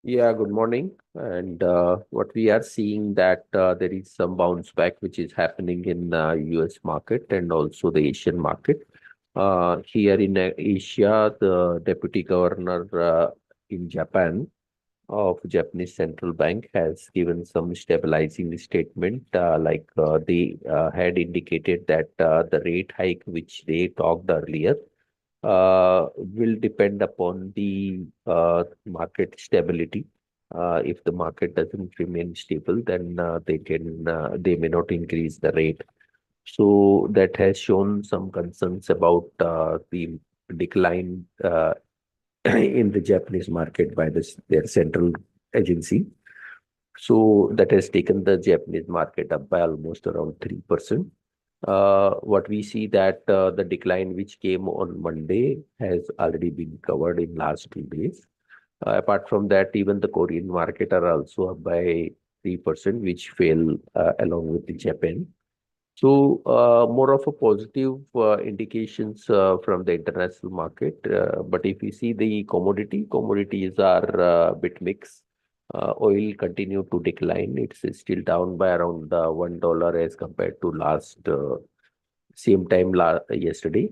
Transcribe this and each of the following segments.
Yeah, good morning. And what we are seeing that there is some bounce back which is happening in US market and also the Asian market. Here in Asia, the deputy governor in Japan of Japanese Central Bank has given some stabilizing statement. They had indicated that the rate hike which they talked earlier will depend upon the market stability. If the market doesn't remain stable, then they may not increase the rate. So that has shown some concerns about the decline in the Japanese market by their central agency. So that has taken the Japanese market up by almost around 3%. What we see that the decline which came on Monday has already been covered in last 2 days. Apart from that, even the Korean market are also up by 3%, which fell along with the Japan. So more of a positive indications from the international market. But if you see the commodities are a bit mixed. Oil continue to decline. It's still down by around $1 as compared to last same time yesterday.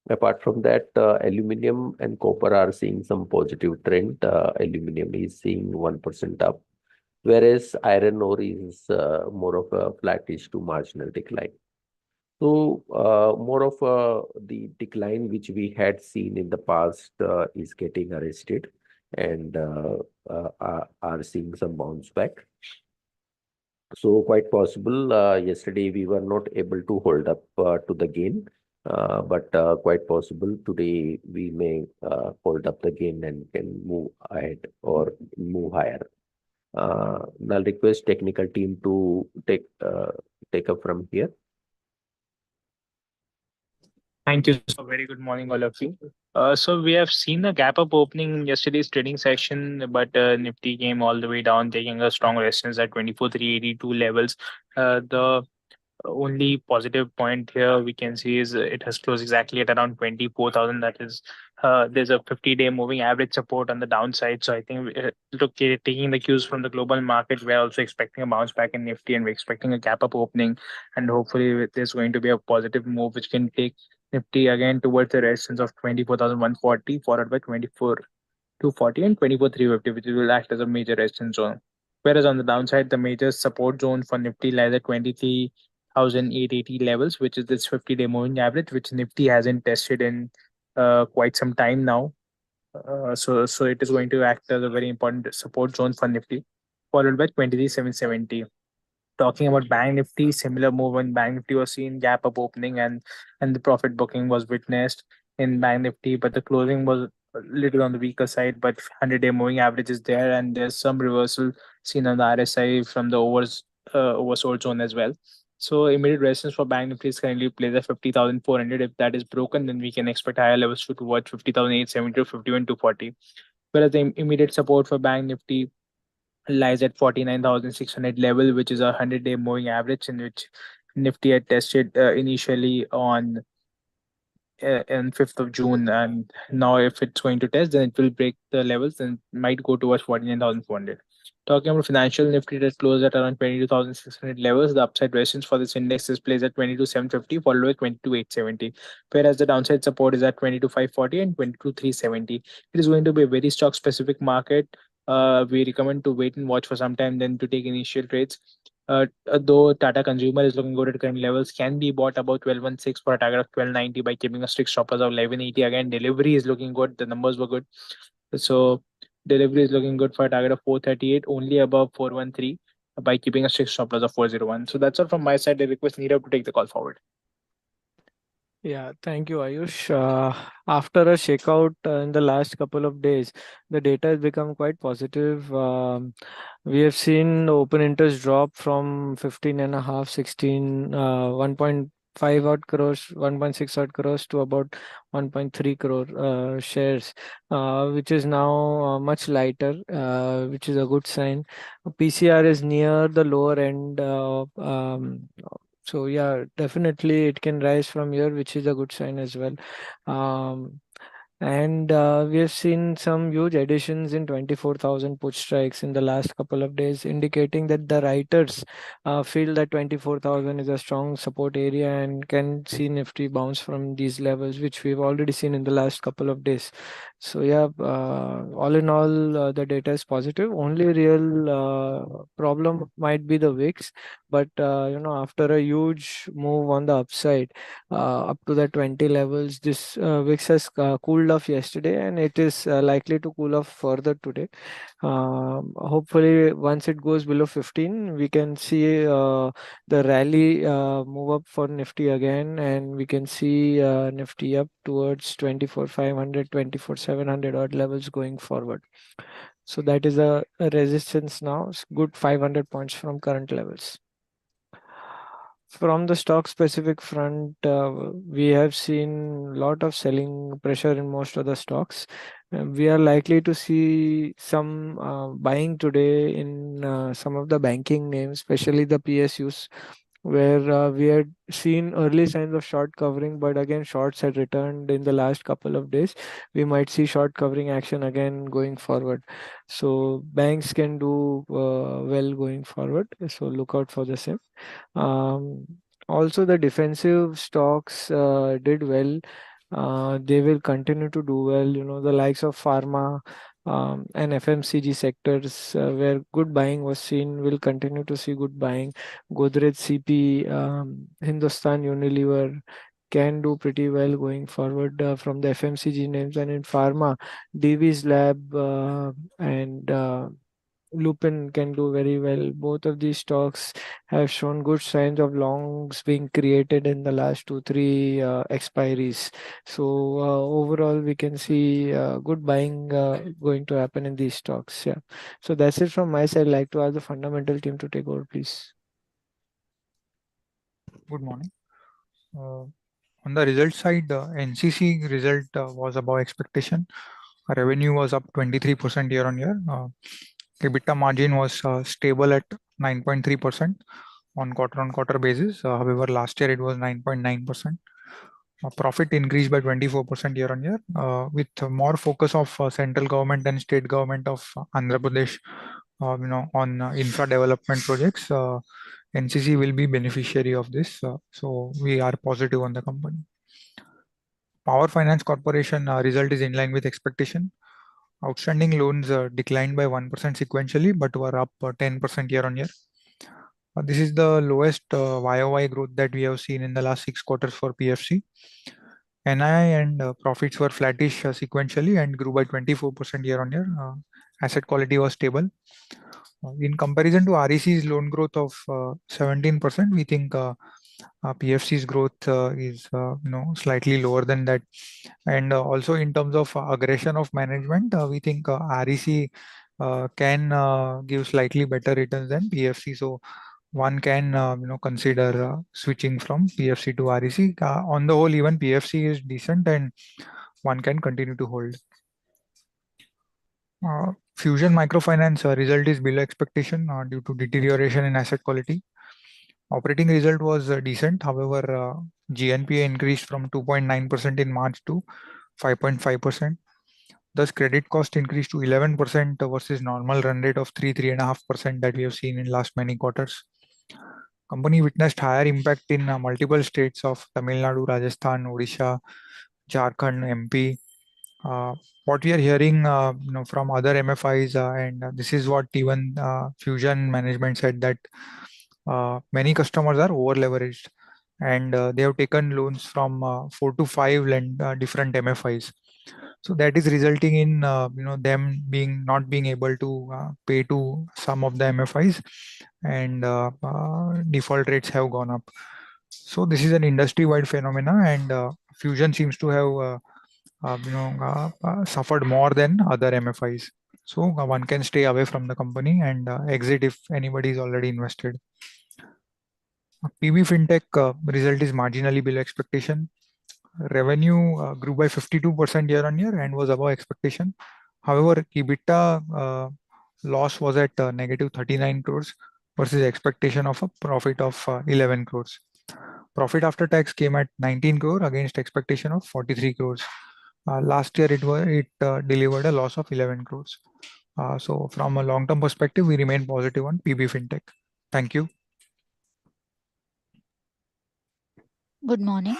Apart from that, aluminum and copper are seeing some positive trend. Aluminum is seeing 1% up, whereas iron ore is more of a flattish to marginal decline. So, more of the decline which we had seen in the past is getting arrested and are seeing some bounce back. So, quite possible. Yesterday we were not able to hold up to the gain, but quite possible today we may hold up the gain and can move ahead or move higher. I'll request technical team to take up from here. Thank you. So very good morning, all of you. So we have seen a gap up opening in yesterday's trading session, but Nifty came all the way down, taking a strong resistance at 24,382 levels. The only positive point here we can see is it has closed exactly at around 24,000. That is, there's a 50-day moving average support on the downside. So I think, taking the cues from the global market, we're also expecting a bounce back in Nifty and we're expecting a gap up opening. And hopefully, there's going to be a positive move which can take Nifty again towards the resistance of 24,140, followed by 24,240 and 24,350, which will act as a major resistance zone. Whereas on the downside, the major support zone for Nifty lies at 23,880 levels, which is this 50-day moving average, which Nifty hasn't tested in quite some time now. So it is going to act as a very important support zone for Nifty, followed by 23,770. Talking about Bank Nifty, similar move when Bank Nifty was seen gap up opening and the profit booking was witnessed in Bank Nifty, but the closing was a little on the weaker side. But 100-day moving average is there, and there's some reversal seen on the RSI from the oversold zone as well. So immediate resistance for Bank Nifty is currently placed at 50,400. If that is broken, then we can expect higher levels to towards 50,870 to 51,240. Whereas the immediate support for Bank Nifty lies at 49,600 level, which is a 100-day moving average in which Nifty had tested initially on 5th of June. And now, if it's going to test, then it will break the levels and might go towards 49,400. Talking about financial Nifty that closed at around 22,600 levels, the upside resistance for this index is placed at 22,750, followed by 22,870. Whereas the downside support is at 22,540 and 22,370. It is going to be a very stock specific market. We recommend to wait and watch for some time, then to take initial trades. Though Tata Consumer is looking good at current levels, can be bought about 1216 for a target of 1290 by keeping a strict stop loss of 1180. Again, delivery is looking good. The numbers were good. So delivery is looking good for a target of 438, only above 413 by keeping a strict stop loss of 401. So that's all from my side. I request Nirav to take the call forward. Yeah, thank you, Ayush. After a shakeout in the last couple of days, the data has become quite positive. We have seen the open interest drop from 15 and a half, 16, 1.5 odd crores, 1.6 odd crores to about 1.3 crore shares, which is now much lighter, which is a good sign. PCR is near the lower end. So yeah, definitely it can rise from here, which is a good sign as well. Um, And we have seen some huge additions in 24,000 put strikes in the last couple of days, indicating that the writers feel that 24,000 is a strong support area and can see Nifty bounce from these levels, which we've already seen in the last couple of days. So yeah, all in all, the data is positive. Only real problem might be the VIX, but after a huge move on the upside up to the 20 levels, this VIX has cooled off yesterday, and it is likely to cool off further today. Hopefully, once it goes below 15, we can see the rally move up for Nifty again, and we can see Nifty up towards 24,500, 24,700 odd levels going forward. So that is a resistance now. It's good 500 points from current levels. From the stock specific front, we have seen a lot of selling pressure in most of the stocks. We are likely to see some buying today in some of the banking names, especially the PSUs, where we had seen early signs of short covering, but again, shorts had returned in the last couple of days. We might see short covering action again going forward. So banks can do well going forward. So look out for the same. Um, Also, the defensive stocks did well. They will continue to do well. The likes of pharma and FMCG sectors where good buying was seen will continue to see good buying. Godrej CP, Hindustan Unilever can do pretty well going forward from the FMCG names, and in pharma, Divi's Lab and Lupin can do very well. Both of these stocks have shown good signs of longs being created in the last 2-3 expiries. So overall, we can see good buying going to happen in these stocks. Yeah. So that's it from my side. I'd like to ask the fundamental team to take over, please. Good morning. On the result side, NCC result was above expectation. Revenue was up 23% year on year. EBITDA margin was stable at 9.3% on quarter basis. However, last year it was 9.9%. Profit increased by 24% year on year, with more focus of central government and state government of Andhra Pradesh, on infra development projects. NCC will be beneficiary of this, so we are positive on the company. Power Finance Corporation result is in line with expectation. Outstanding loans declined by 1% sequentially, but were up 10% year on year. This is the lowest YOY growth that we have seen in the last 6 quarters for PFC. NII and profits were flattish sequentially and grew by 24% year on year. Asset quality was stable. In comparison to REC's loan growth of 17%, we think PFC's growth is slightly lower than that. And also in terms of aggression of management, we think REC can give slightly better returns than PFC. So one can consider switching from PFC to REC. On the whole, even PFC is decent and one can continue to hold. Fusion Microfinance result is below expectation due to deterioration in asset quality. Operating result was decent. However, GNPA increased from 2.9% in March to 5.5%. Thus, credit cost increased to 11% versus normal run rate of 3.5% that we have seen in last many quarters. Company witnessed higher impact in multiple states of Tamil Nadu, Rajasthan, Odisha, Jharkhand, MP. What we are hearing from other MFIs, and this is what even Fusion management said, that many customers are over leveraged, and they have taken loans from 4 to 5 different MFIs. So that is resulting in them not being able to pay to some of the MFIs, and default rates have gone up. So this is an industry-wide phenomena, and Fusion seems to have suffered more than other MFIs. So one can stay away from the company and exit if anybody is already invested. PB Fintech result is marginally below expectation. Revenue grew by 52% year on year and was above expectation. However, EBITDA loss was at negative 39 crores versus expectation of a profit of 11 crores. Profit after tax came at 19 crore against expectation of 43 crores. Last year it delivered a loss of 11 crores. So from a long-term perspective, we remain positive on PB Fintech. Thank you. Good morning.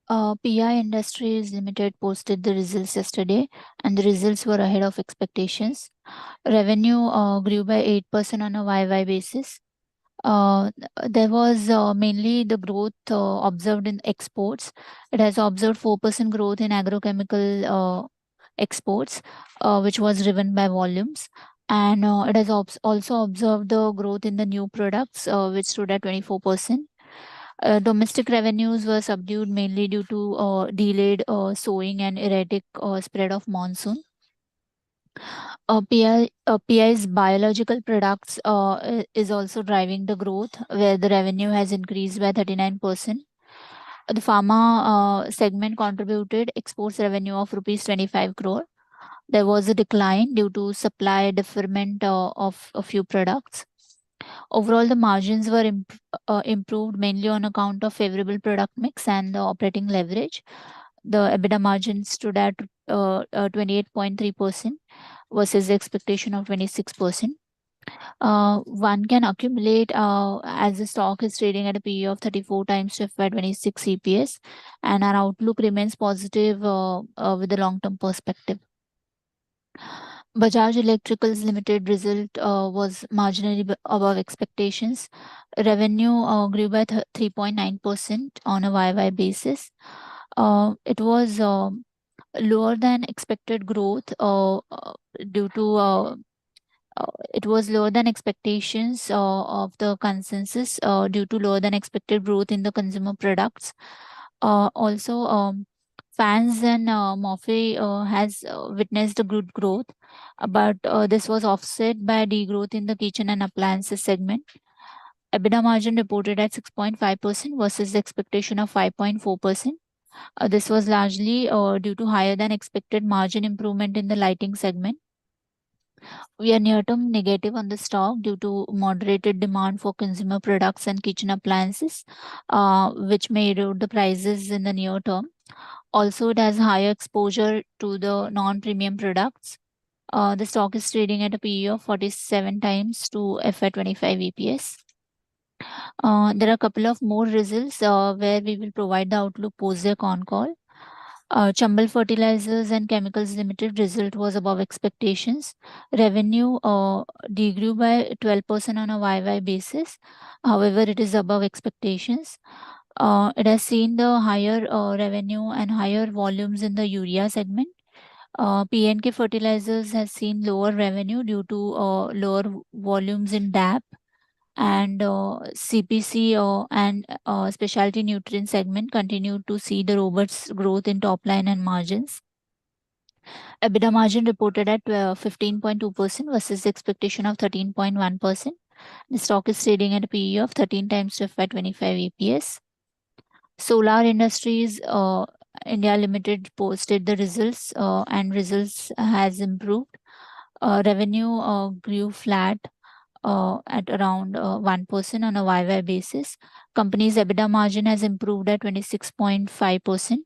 PI Industries Limited posted the results yesterday, and the results were ahead of expectations. Revenue grew by 8% on a YY basis. There was mainly the growth observed in exports. It has observed 4% growth in agrochemical exports, which was driven by volumes. And it has also observed the growth in the new products, which stood at 24%. Domestic revenues were subdued mainly due to delayed sowing and erratic spread of monsoon. PI's biological products is also driving the growth, where the revenue has increased by 39%. The pharma segment contributed exports revenue of rupees 25 crore. There was a decline due to supply deferment of a few products. Overall, the margins were improved mainly on account of favorable product mix and the operating leverage. The EBITDA margin stood at 28.3% versus the expectation of 26%. One can accumulate as the stock is trading at a PE of 34 times to FY26 EPS, and our outlook remains positive with a long-term perspective. Bajaj Electricals Limited result was marginally above expectations. Revenue grew by 3.9% on a YY basis. It was lower than expected growth due to it was lower than expectations of the consensus due to lower than expected growth in the consumer products. Also, fans and Morphe has witnessed a good growth, but this was offset by degrowth in the kitchen and appliances segment. EBITDA margin reported at 6.5% versus the expectation of 5.4%. This was largely due to higher than expected margin improvement in the lighting segment. We are near-term negative on the stock due to moderated demand for consumer products and kitchen appliances, which may erode the prices in the near term. Also, it has higher exposure to the non-premium products. The stock is trading at a PE of 47 times to FY25 EPS. There are a couple of more results where we will provide the outlook post their con call. Chambal Fertilizers and Chemicals Limited result was above expectations. Revenue degrew by 12% on a YY basis. However, it is above expectations. It has seen the higher revenue and higher volumes in the urea segment. PNK Fertilizers has seen lower revenue due to lower volumes in DAP, and CPC and specialty nutrient segment continued to see the robust growth in top line and margins. EBITDA margin reported at 15.2% versus the expectation of 13.1%. The stock is trading at a PE of 13 times to FY25 EPS. Solar Industries India Limited posted the results, and results has improved. Revenue grew flat at around 1% on a YY basis. Company's EBITDA margin has improved at 26.5%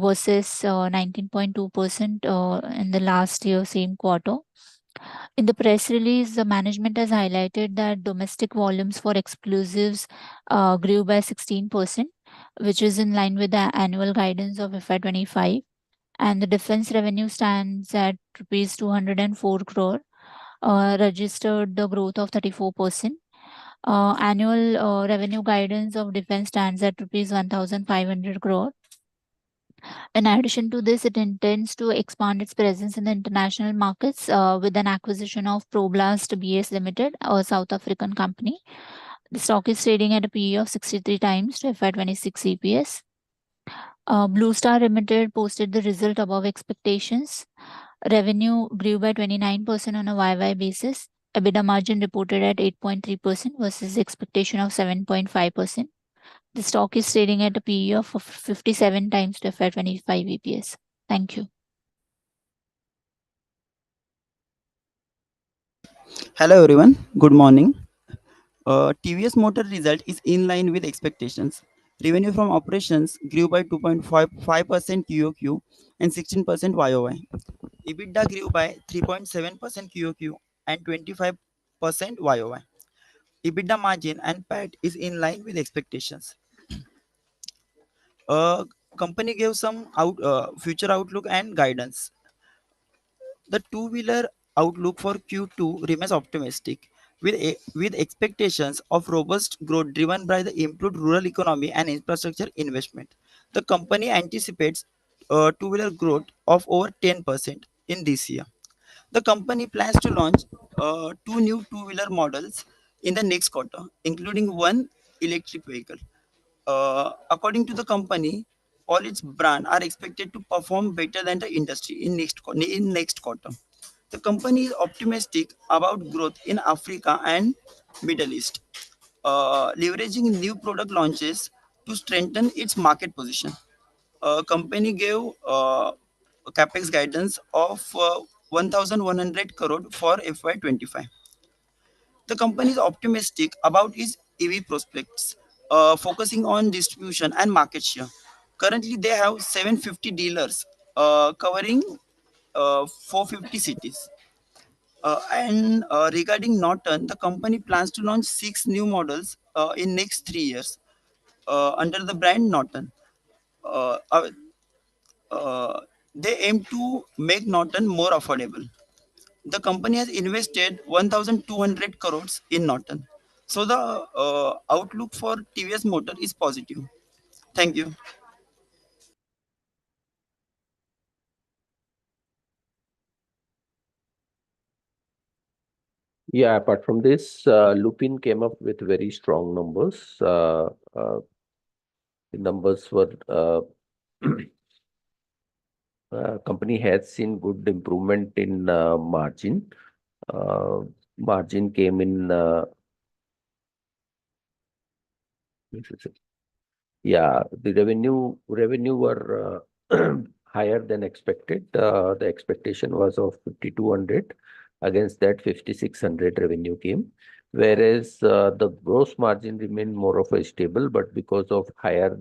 versus 19.2% in the last year, same quarter. In the press release, the management has highlighted that domestic volumes for explosives grew by 16%, which is in line with the annual guidance of FY25. And the defense revenue stands at rupees 204 crore. Registered the growth of 34%. Annual revenue guidance of defense stands at rupees 1,500 crore. In addition to this, it intends to expand its presence in the international markets with an acquisition of Problast BS Limited, a South African company. The stock is trading at a PE of 63 times to FY26 EPS. Blue Star Limited posted the result above expectations. Revenue grew by 29% on a YY basis. EBITDA margin reported at 8.3% versus the expectation of 7.5%. The stock is trading at a PE of 57 times to FY25 EPS. Thank you. Hello everyone, good morning. TVS Motor result is in line with expectations. Revenue from operations grew by 2.55% QOQ and 16% YOY. EBITDA grew by 3.7% QOQ and 25% YOY. EBITDA margin and PAT is in line with expectations. Company gave some future outlook and guidance. The two-wheeler outlook for Q2 remains optimistic, with expectations of robust growth driven by the improved rural economy and infrastructure investment. The company anticipates two-wheeler growth of over 10% in this year. The company plans to launch two new two-wheeler models in the next quarter, including one electric vehicle. According to the company, all its brands are expected to perform better than the industry in next quarter. The company is optimistic about growth in Africa and Middle East, leveraging new product launches to strengthen its market position. Company gave capex guidance of 1,100 crore for FY25. The company is optimistic about its EV prospects, focusing on distribution and market share. Currently, they have 750 dealers covering 450 cities. And regarding Norton, the company plans to launch 6 new models in next 3 years under the brand Norton. Uh, uh, uh, they aim to make Norton more affordable. The company has invested 1,200 crores in Norton. So the outlook for TVS Motor is positive. Thank you. Yeah, apart from this, Lupin came up with very strong numbers. The numbers were company has seen good improvement in margin. Margin came in. Yeah, the revenue were higher than expected. The expectation was of 5,200. Against that, 5,600 revenue came. Whereas the gross margin remained more of a stable, but because of higher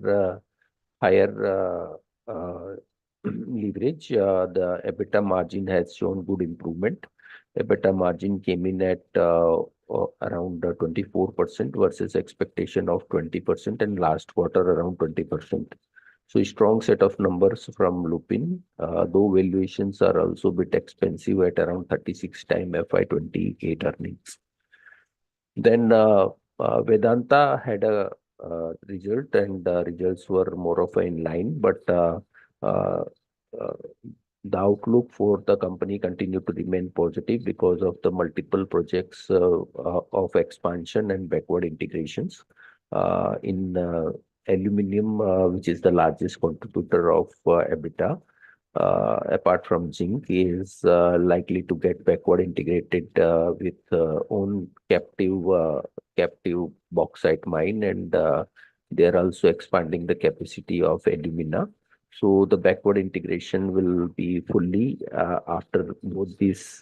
leverage, the EBITDA margin has shown good improvement. EBITDA margin came in at around 24% versus expectation of 20%, and last quarter around 20%. So strong set of numbers from Lupin, though valuations are also a bit expensive at around 36 times FY28 earnings. Then Vedanta had a result, and results were more of in line, but uh, uh, the outlook for the company continued to remain positive because of the multiple projects of expansion and backward integrations in aluminum, which is the largest contributor of EBITDA. Apart from zinc, is likely to get backward integrated with own captive bauxite mine, and they are also expanding the capacity of alumina. So the backward integration will be fully after both these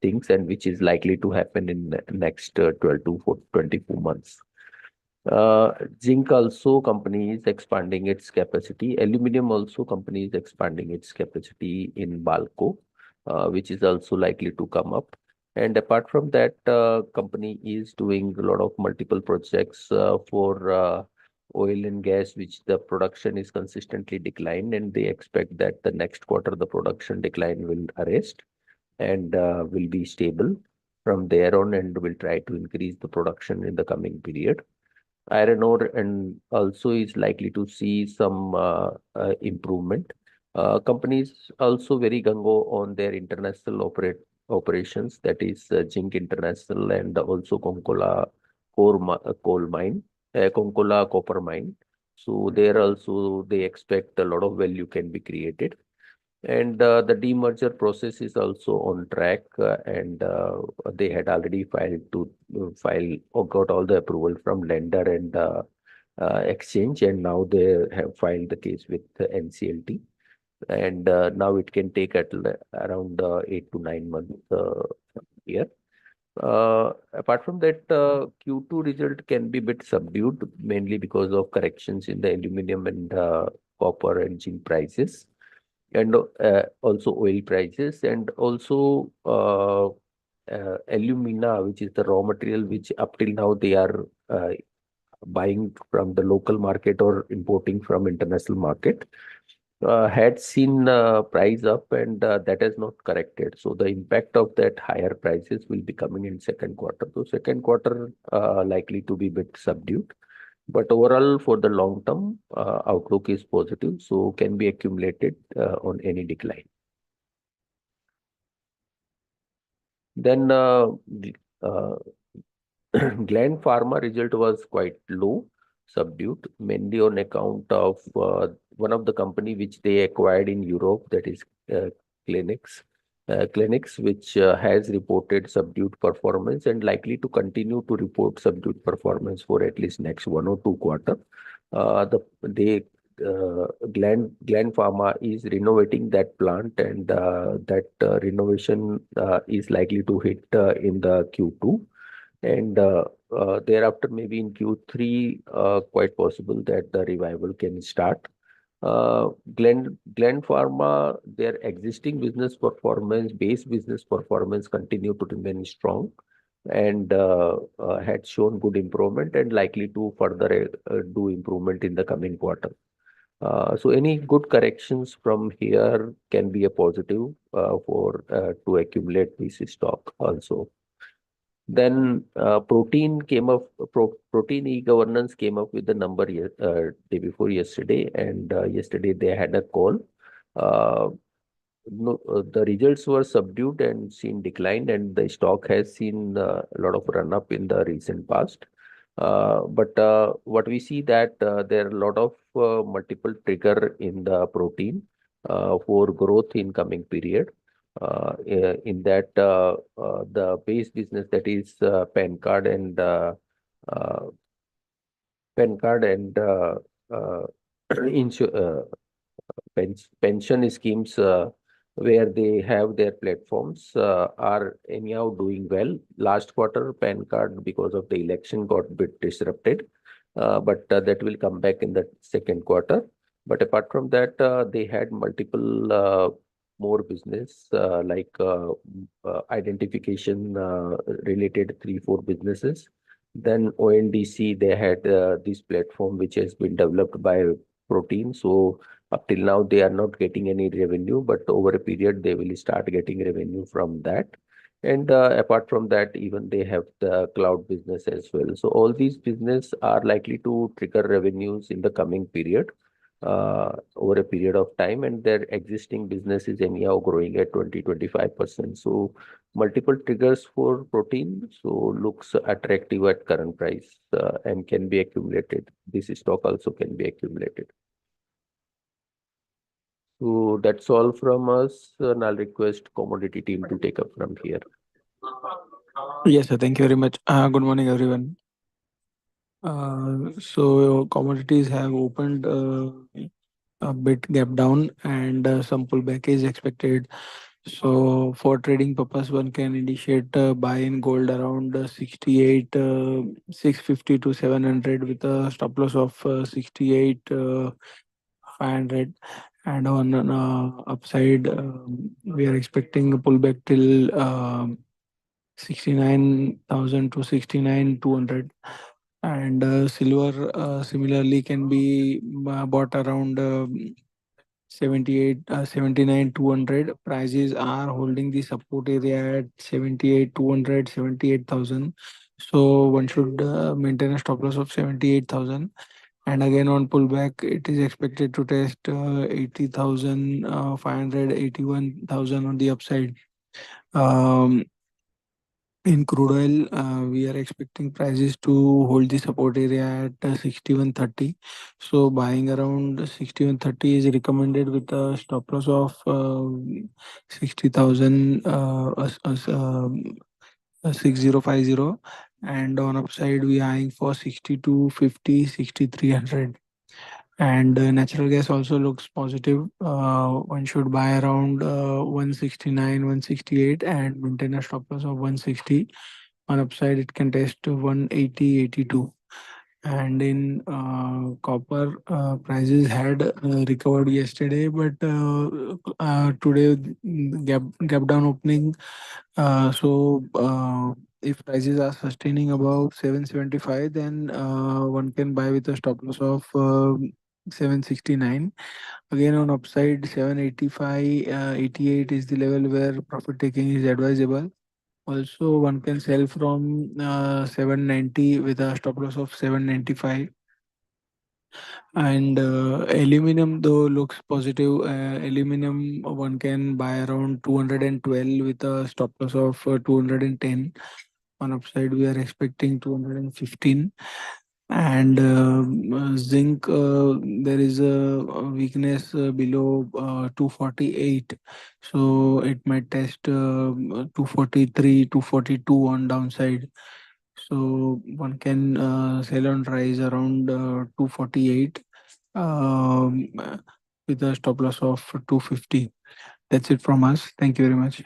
things, and which is likely to happen in the next 12 to 24 months. Zinc also company is expanding its capacity. Aluminum also company is expanding its capacity in Balco, which is also likely to come up. And apart from that, company is doing a lot of multiple projects for oil and gas, which the production is consistently declined, and they expect that the next quarter the production decline will arrest and will be stable from there on, and will try to increase the production in the coming period. Iron ore and also is likely to see some improvement. Companies also very gung-ho on their international operations, that is Zinc International and also Konkola coal mine, Konkola copper mine. So there also they expect a lot of value can be created. And the demerger process is also on track, and they had already filed to file or got all the approval from lender and exchange, and now they have filed the case with the NCLT. And now it can take around 8 to 9 months here. Apart from that, Q2 result can be a bit subdued, mainly because of corrections in the aluminum and copper and zinc prices, and also oil prices, and also alumina, which is the raw material which up till now they are buying from the local market or importing from international market, had seen price up, and that has not corrected. So the impact of that higher prices will be coming in second quarter. So second quarter likely to be bit subdued. But overall, for the long term, outlook is positive, so can be accumulated on any decline. Then Gland Pharma result was quite low, subdued, mainly on account of one of the company which they acquired in Europe, that is Clinics. Clinics, which has reported subdued performance and likely to continue to report subdued performance for at least next 1 or 2 quarter. Gland Pharma is renovating that plant, and that renovation is likely to hit in the Q2. And thereafter, maybe in Q3, quite possible that the revival can start. Gland Pharma, their existing business performance, base business performance continue to remain strong, and had shown good improvement and likely to further do improvement in the coming quarter. So any good corrections from here can be a positive for to accumulate this stock also. Then Protein e-Governance came up with the number day before yesterday, and yesterday they had a call. The results were subdued and seen decline, and the stock has seen a lot of run up in the recent past. But what we see that there are a lot of multiple trigger in the Protein for growth in coming period. In that the base business, that is PAN card and pension schemes, where they have their platforms, are anyhow doing well. Last quarter, PAN card, because of the election, got a bit disrupted, but that will come back in the second quarter. But apart from that, they had multiple more business like identification related 3-4 businesses. Then ONDC, they had this platform which has been developed by Protein. So up till now, they are not getting any revenue, but over a period, they will start getting revenue from that. And apart from that, even they have the cloud business as well. So all these business are likely to trigger revenues in the coming period, over a period of time, and their existing business is anyhow growing at 20-25%. So multiple triggers for Protein, so looks attractive at current price and can be accumulated. This stock also can be accumulated. So that's all from us, and I'll request commodity team to take up from here. Yes, sir. Thank you very much. Good morning, everyone. So commodities have opened a bit gap down, and some pullback is expected. So for trading purpose, one can initiate buy in gold around 68, 650 to 700 with a stop loss of 68, 500. And on upside, we are expecting a pullback till 69,000 to 69,200. And silver similarly can be bought around 79,200. Prices are holding the support area at 78,200, 78,000. So one should maintain a stop loss of 78,000. And again, on pullback, it is expected to test 80,500, 81,000 on the upside. In crude oil, we are expecting prices to hold the support area at 6130. So buying around 6130 is recommended with a stop loss of 60,000, 6050. And on upside, we are eyeing for 6250, 6300. And natural gas also looks positive. One should buy around 169, 168 and maintain a stop loss of 160. On upside, it can test to 180, 82. And in copper, prices had recovered yesterday, but today gap down opening. If prices are sustaining above 775, then one can buy with a stop loss of 769. Again, on upside, 785, 88 is the level where profit taking is advisable. Also, one can sell from 790 with a stop loss of 795. And aluminum though looks positive. Aluminum one can buy around 212 with a stop loss of 210. On upside, we are expecting 215. And zinc, there is a weakness below 248, so it might test 243, 242 on downside. So one can sell on rise around 248 with a stop loss of 250. That's it from us. Thank you very much.